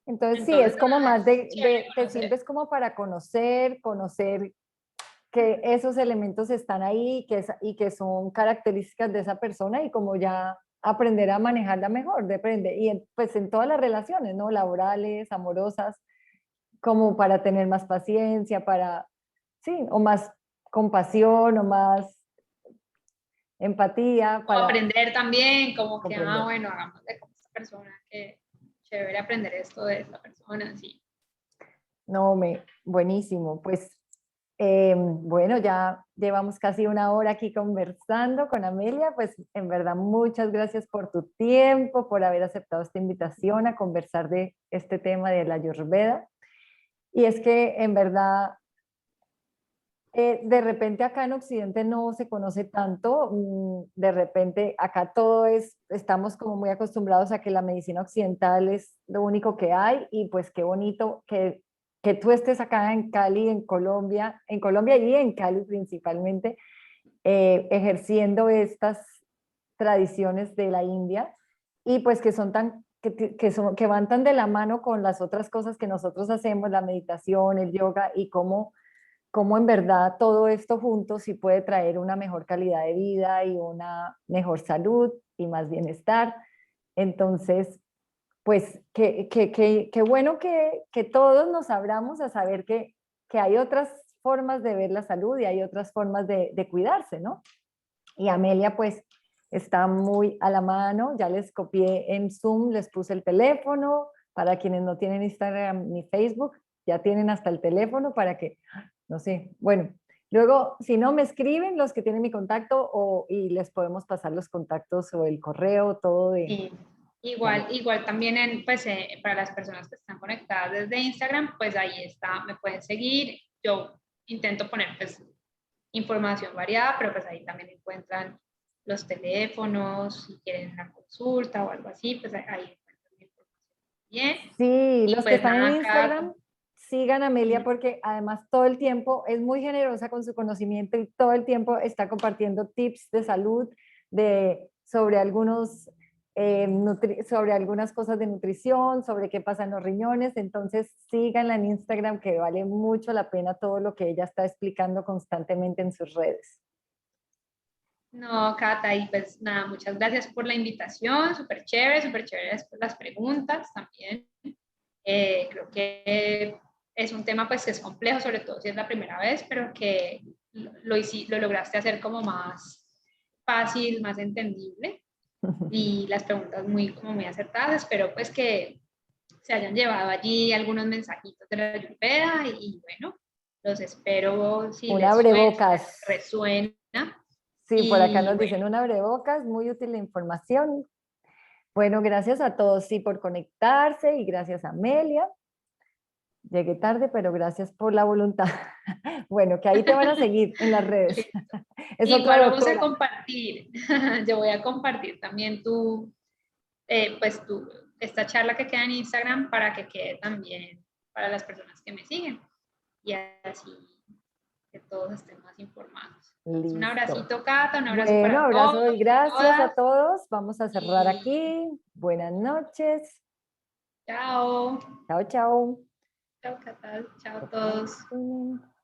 Entonces sí, Entonces, es como nada, más es chévere te conocer. sirves como para conocer que esos elementos están ahí y que son características de esa persona y como ya aprender a manejarla mejor, depende. Y pues en todas las relaciones, ¿no? Laborales, amorosas, como para tener más paciencia, para, sí, o más compasión o más empatía O para aprender también, como que, comprender. bueno, hagamos de como esta persona, que chévere aprender esto de esta persona, sí. No, buenísimo. Pues bueno, ya llevamos casi una hora aquí conversando con Amelia. Pues en verdad, muchas gracias por tu tiempo, por haber aceptado esta invitación a conversar de este tema de la Ayurveda. Y es que en verdad, de repente acá en Occidente no se conoce tanto. De repente acá estamos como muy acostumbrados a que la medicina occidental es lo único que hay y pues qué bonito que tú estés acá en Cali, en Colombia y en Cali principalmente, ejerciendo estas tradiciones de la India y pues que son que van tan de la mano con las otras cosas que nosotros hacemos, la meditación, el yoga y cómo en verdad todo esto junto sí puede traer una mejor calidad de vida y una mejor salud y más bienestar. Entonces, pues qué bueno que todos nos abramos a saber que hay otras formas de ver la salud y hay otras formas de cuidarse, ¿no? Y Amelia, pues, está muy a la mano. Ya les copié en Zoom, les puse el teléfono. Para quienes no tienen Instagram ni Facebook, ya tienen hasta el teléfono para que, no sé, bueno, luego, si no, me escriben los que tienen mi contacto y les podemos pasar los contactos o el correo, todo Sí. de Igual también pues, para las personas que están conectadas desde Instagram, pues ahí está, me pueden seguir. Yo intento poner pues información variada, pero pues ahí también encuentran los teléfonos, si quieren una consulta o algo así, pues ahí encuentran la información bien. Sí, Y los que pues están en nada, Instagram, sigan a Amelia porque además todo el tiempo es muy generosa con su conocimiento y todo el tiempo está compartiendo tips de salud sobre sobre algunas cosas de nutrición, sobre qué pasa en los riñones. Entonces síganla en Instagram que vale mucho la pena todo lo que ella está explicando constantemente en sus redes. no, Cata, y pues nada, muchas gracias por la invitación, súper chévere las preguntas también. Creo que es un tema pues que es complejo, sobre todo si es la primera vez, pero que lo lograste hacer como más fácil, más entendible y las preguntas como muy acertadas. Espero pues que se hayan llevado allí algunos mensajitos de la Ayurveda y bueno, los espero si Un les suena, si abrebocas. les resuena. Sí, por acá Y nos dicen bueno, un abrebocas, muy útil la información. Bueno, gracias a todos, sí, por conectarse y gracias a Amelia. Llegué tarde, pero gracias por la voluntad. Bueno, que ahí te van a seguir en las redes. Es otra igual vamos a doctora. compartir, yo voy a compartir también pues esta charla que queda en Instagram para que quede también para las personas que me siguen y así que todos estén más informados. Un Listo. abracito, Cata, un abrazo Bueno, para todos abrazo y y gracias a todas todos. Vamos a cerrar y aquí. Buenas noches. chao, Chao, chao. chao, Cata, chao a todos. Chao.